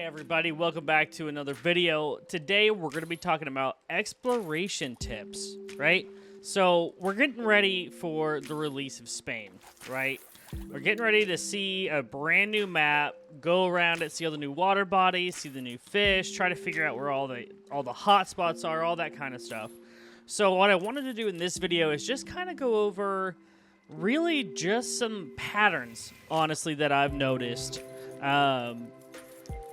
everybody, welcome back to another video. Today we're going to be talking about exploration tips, right? So we're getting ready for the release of Spain, right? We're getting ready to see a brand new map, go around it, see all the new water bodies, see the new fish, try to figure out where all the hotspots are, all that kind of stuff. So what I wanted to do in this video is just kind of go over really just some patterns, honestly, that I've noticed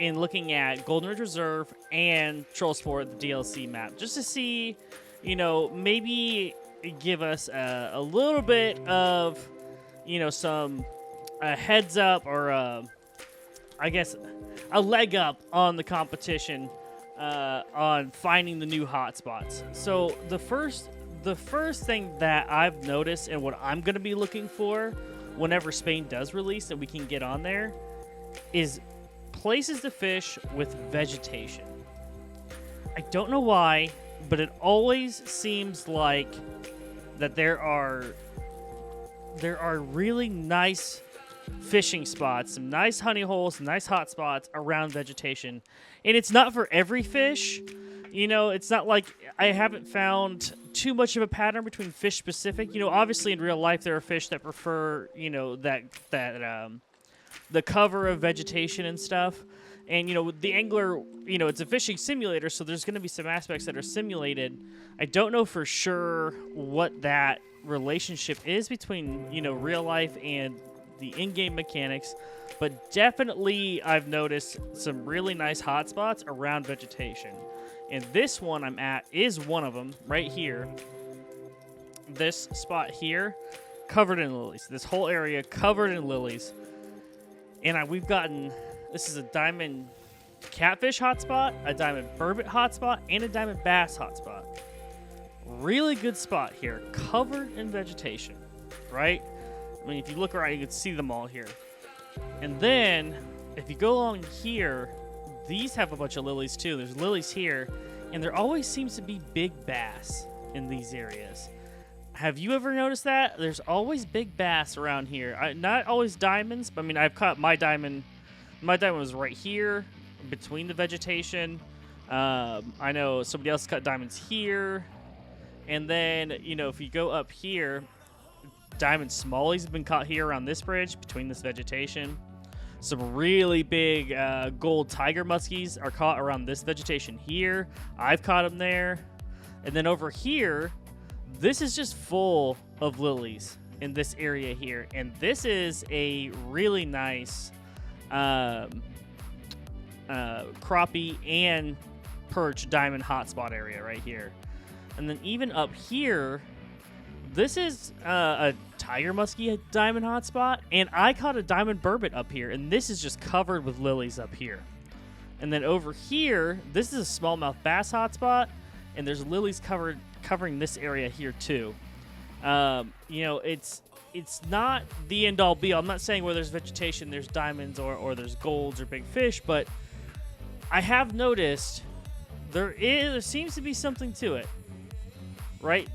in looking at Golden Ridge Reserve and Trollsporet, the DLC map, just to see, you know, maybe give us a little bit of, you know, some heads up or I guess a leg up on the competition on finding the new hotspots. So the first thing that I've noticed and what I'm going to be looking for whenever Spain does release and we can get on there is places to fish with vegetation. I don't know why, but it always seems like that there are really nice fishing spots, some nice honey holes, some nice hot spots around vegetation. And it's not for every fish. You know, it's not like I haven't found too much of a pattern between fish specific. You know, obviously in real life there are fish that prefer, you know, that the cover of vegetation and stuff. And, you know, with theAngler, you know, it's a fishing simulator, so there's going to be some aspects that are simulated. I don't know for sure what that relationship is between, you know, real life and the in-game mechanics, but definitely I've noticed some really nice hotspots around vegetation. And this one I'm at is one of them, right here. This spot here, covered in lilies. This whole area covered in lilies. And we've gotten, this is a diamond catfish hotspot, a diamond burbot hotspot, and a diamond bass hotspot. Really good spot here, covered in vegetation, right? I mean, if you look around, you can see them all here. And then, if you go along here, these have a bunch of lilies too. There's lilies here, and there always seems to be big bass in these areas. Have you ever noticed that? There's always big bass around here. Not always diamonds, but I mean, I've caught my diamond. My diamond was right here, between the vegetation. I know somebody else caught diamonds here. And then, you know, if you go up here, diamond smallies have been caught here around this bridge, between this vegetation. Some really big gold tiger muskies are caught around this vegetation here. I've caught them there. And then over here, this is just full of lilies in this area here. And this is a really nice crappie and perch diamond hotspot area right here. And then even up here, this is a tiger muskie diamond hotspot. And I caught a diamond burbot up here. And this is just covered with lilies up here. And then over here, this is a smallmouth bass hotspot. And there's lilies covering this area here too. You know, it's not the end all be all. I'm not saying where there's vegetation, there's diamonds or there's golds or big fish, but I have noticed there seems to be something to it, right?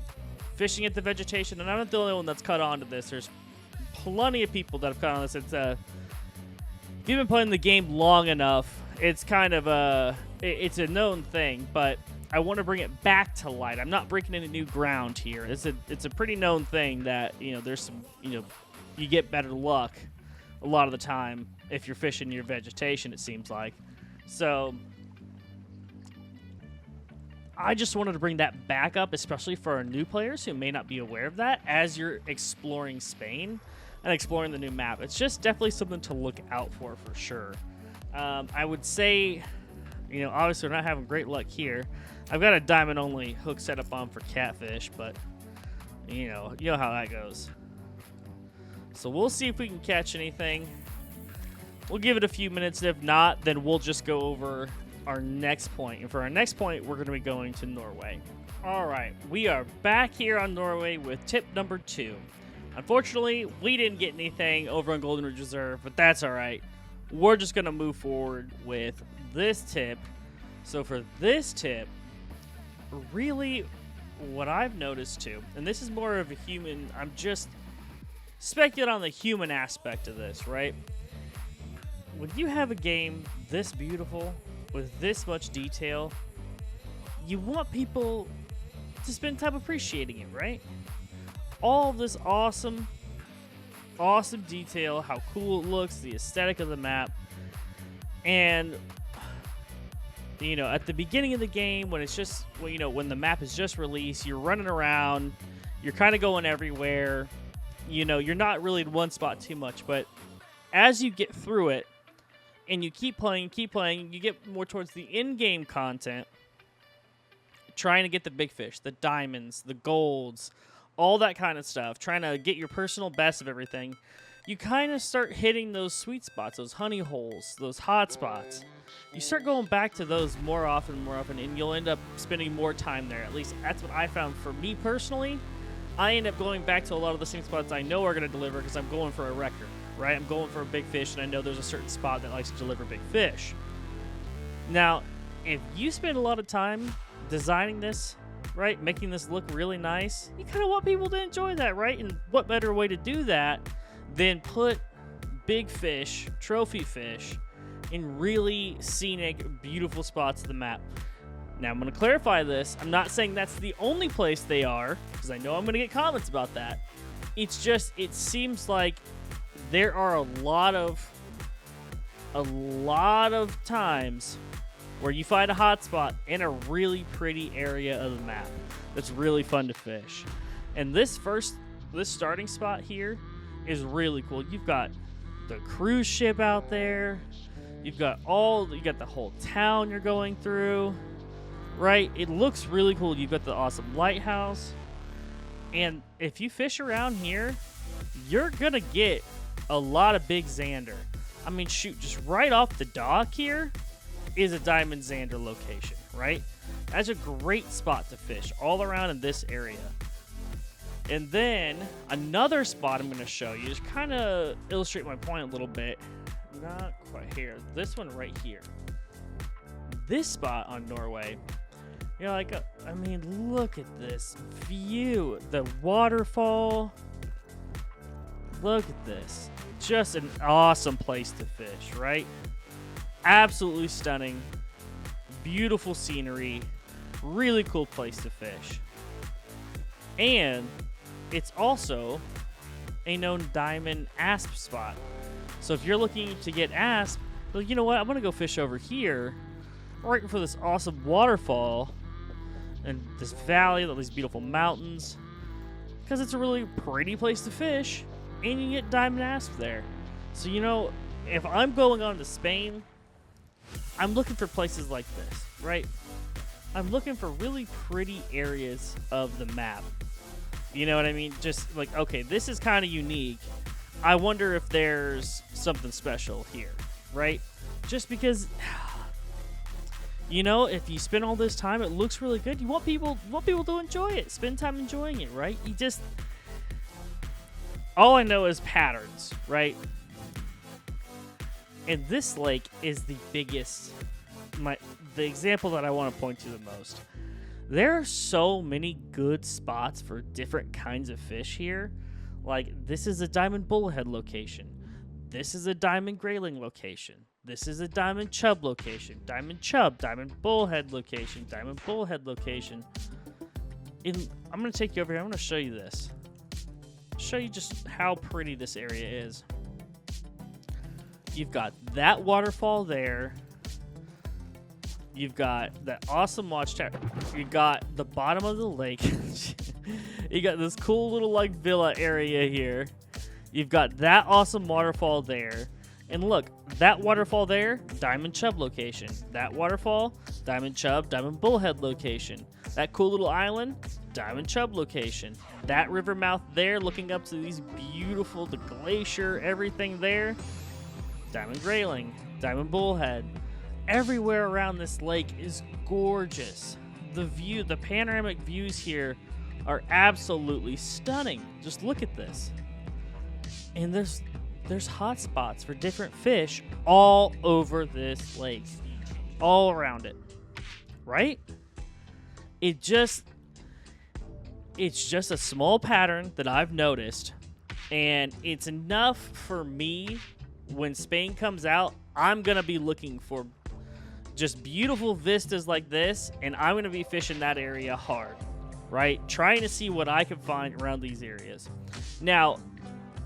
Fishing at the vegetation, and I'm not the only one that's caught on to this. There's plenty of people that have caught on this. It's if you've been playing the game long enough, it's kind of it's a known thing, but I want to bring it back to light. I'm not breaking any new ground here. It's a pretty known thing that, you know, there's some, you know, you get better luck a lot of the time if you're fishing your vegetation, it seems like. So I just wanted to bring that back up, especially for our new players who may not be aware of that as you're exploring Spain and exploring the new map. It's just definitely something to look out for sure. I would say, you know, obviously we're not having great luck here. I've got a diamond-only hook set up on for catfish, but, you know how that goes. So we'll see if we can catch anything. We'll give it a few minutes, and if not, then we'll just go over our next point. And for our next point, we're going to be going to Norway. All right, we are back here on Norway with tip number 2. Unfortunately, we didn't get anything over on Golden Ridge Reserve, but that's all right. We're just going to move forward with this tip. So for this tip, really what I've noticed too, and this is more of a human, I'm just speculating on the human aspect of this, right? when you have a game this beautiful with this much detail, you want people to spend time appreciating it, right? All of this awesome detail, how cool it looks, the aesthetic of the map. And you know, at the beginning of the game, when it's just, well, you know, when the map is just released, you're running around, you're kind of going everywhere. You know, you're not really in one spot too much, but as you get through it and you keep playing, you get more towards the in-game content, trying to get the big fish, the diamonds, the golds, all that kind of stuff, trying to get your personal best of everything. You kind of start hitting those sweet spots, those honey holes, those hot spots. You start going back to those more often, and you'll end up spending more time there. At least that's what I found for me personally. I end up going back to a lot of the same spots I know are going to deliver because I'm going for a record, right? I'm going for a big fish, and I know there's a certain spot that likes to deliver big fish. Now, if you spend a lot of time designing this, right, making this look really nice, you kind of want people to enjoy that, right? And what better way to do that than put big fish, trophy fish, in really scenic, beautiful spots of the map. Now, I'm going to clarify this. I'm not saying that's the only place they are, because I know I'm going to get comments about that. It's just, it seems like there are a lot of times where you find a hotspot in a really pretty area of the map that's really fun to fish. And this starting spot here is really cool. You've got the cruise ship out there. You got the whole town you're going through, right? It looks really cool. You've got the awesome lighthouse. And if you fish around here, you're going to get a lot of big zander. I mean, shoot, just right off the dock here is a diamond zander location, right? That's a great spot to fish all around in this area. And then another spot I'm going to show you, just kind of illustrate my point a little bit. Not quite here. This one right here. This spot on Norway. You're like, I mean, look at this view. The waterfall. Look at this. Just an awesome place to fish, right? Absolutely stunning. Beautiful scenery. Really cool place to fish. And it's also a known diamond asp spot. So if you're looking to get asp, well, you know what? I'm going to go fish over here, right for this awesome waterfall and this valley, all these beautiful mountains, because it's a really pretty place to fish, and you get diamond asp there. So, you know, if I'm going on to Spain, I'm looking for places like this, right? I'm looking for really pretty areas of the map. You know what I mean? Just like, okay, this is kind of unique. I wonder if there's something special here, right? Just because, you know, if you spend all this time, it looks really good. You want people to enjoy it. Spend time enjoying it, right? All I know is patterns, right? And this lake is the biggest, the example that I want to point to the most. There are so many good spots for different kinds of fish here. Like, this is a diamond bullhead location. This is a diamond grayling location. This is a diamond chub location. Diamond chub, diamond bullhead location, diamond bullhead location. I'm going to take you over here. I'm going to show you this. Show you just how pretty this area is. You've got that waterfall there. You've got that awesome watchtower. You got the bottom of the lake. You got this cool little like villa area here. You've got that awesome waterfall there. And look, that waterfall there, diamond chub location. That waterfall, diamond chub, diamond bullhead location. That cool little island, diamond chub location. That river mouth there looking up to these beautiful, the glacier, everything there, diamond grayling, diamond bullhead. Everywhere around this lake is gorgeous. The view, the panoramic views here are absolutely stunning. Just look at this. And there's hot spots for different fish all over this lake. All around it. Right? It's just a small pattern that I've noticed, and it's enough for me when Spain comes out I'm going to be looking for just beautiful vistas like this, and I'm going to be fishing that area hard, right? Trying to see what I can find around these areas. Now,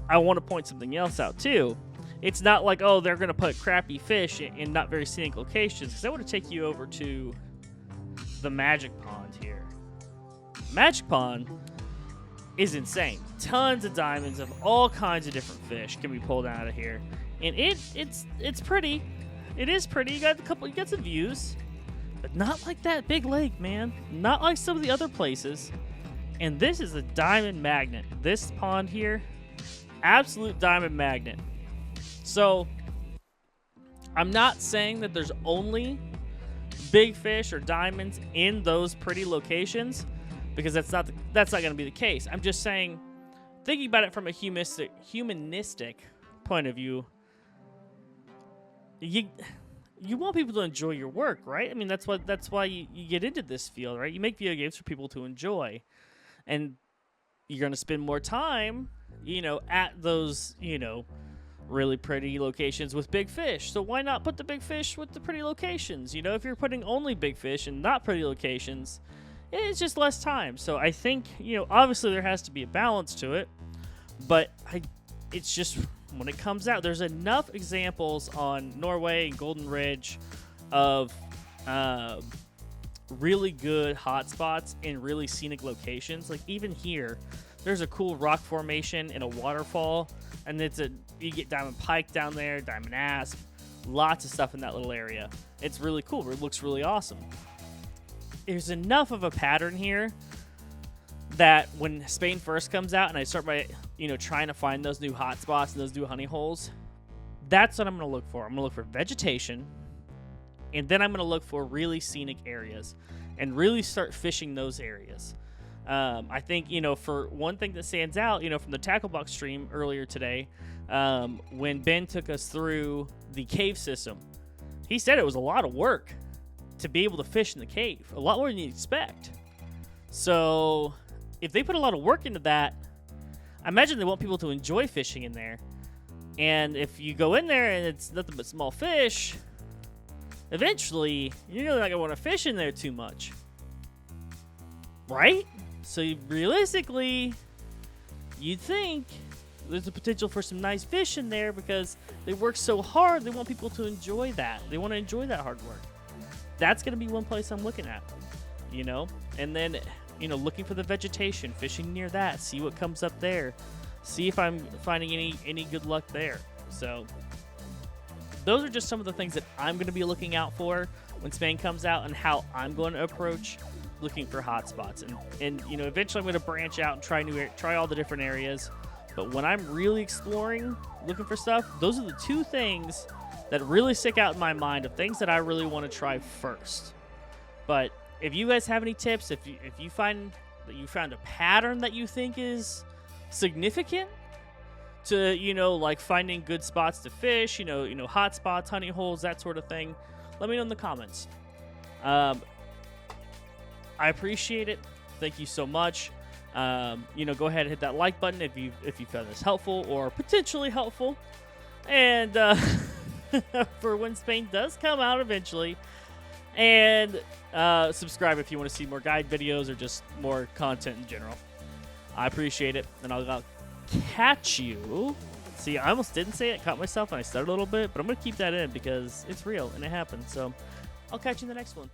I want to point something else out too. It's not like, oh, they're going to put crappy fish in not very scenic locations, because I want to take you over to the Magic Pond here. Magic Pond is insane. Tons of diamonds of all kinds of different fish can be pulled out of here, and it's pretty. It is pretty. You got some views, but not like that big lake, man. Not like some of the other places. And this is a diamond magnet. This pond here, absolute diamond magnet. So I'm not saying that there's only big fish or diamonds in those pretty locations, because that's not going to be the case. I'm just saying, thinking about it from a humanistic point of view, you want people to enjoy your work, right? I mean, that's why you get into this field, right? You make video games for people to enjoy, and you're going to spend more time, at those, really pretty locations with big fish. So why not put the big fish with the pretty locations? If you're putting only big fish and not pretty locations, it's just less time. So I think, obviously there has to be a balance to it, but it's just, when it comes out, there's enough examples on Norway and Golden Ridge of really good hotspots in really scenic locations. Like even here, there's a cool rock formation and a waterfall, and you get diamond pike down there, diamond asp, lots of stuff in that little area. It's really cool. It looks really awesome. There's enough of a pattern here that when Spain first comes out and I start by trying to find those new hotspots and those new honey holes, that's what I'm going to look for. I'm going to look for vegetation, and then I'm going to look for really scenic areas and really start fishing those areas. I think, for one thing that stands out, from the tackle box stream earlier today, when Ben took us through the cave system, he said it was a lot of work to be able to fish in the cave, a lot more than you expect. So if they put a lot of work into that, I imagine they want people to enjoy fishing in there. And if you go in there and it's nothing but small fish, eventually you're not going to want to fish in there too much. Right? So realistically, you'd think there's a potential for some nice fish in there, because they work so hard, they want people to enjoy that. They want to enjoy that hard work. That's going to be one place I'm looking at, And then, looking for the vegetation, fishing near that, see what comes up there, see if I'm finding any good luck there. So those are just some of the things that I'm going to be looking out for when Spain comes out, and how I'm going to approach looking for hotspots. And eventually I'm going to branch out and try all the different areas. But when I'm really exploring, looking for stuff, those are the two things that really stick out in my mind of things that I really want to try first. But if you guys have any tips, if you find that you found a pattern that you think is significant to, like finding good spots to fish, hot spots, honey holes, that sort of thing, let me know in the comments. I appreciate it. Thank you so much. Go ahead and hit that like button if you found this helpful or potentially helpful. And for when Spain does come out eventually. And subscribe if you want to see more guide videos or just more content in general. I appreciate it. And I'll catch you. See, I almost didn't say it. Caught myself and I stuttered a little bit. But I'm going to keep that in because it's real and it happened. So I'll catch you in the next one.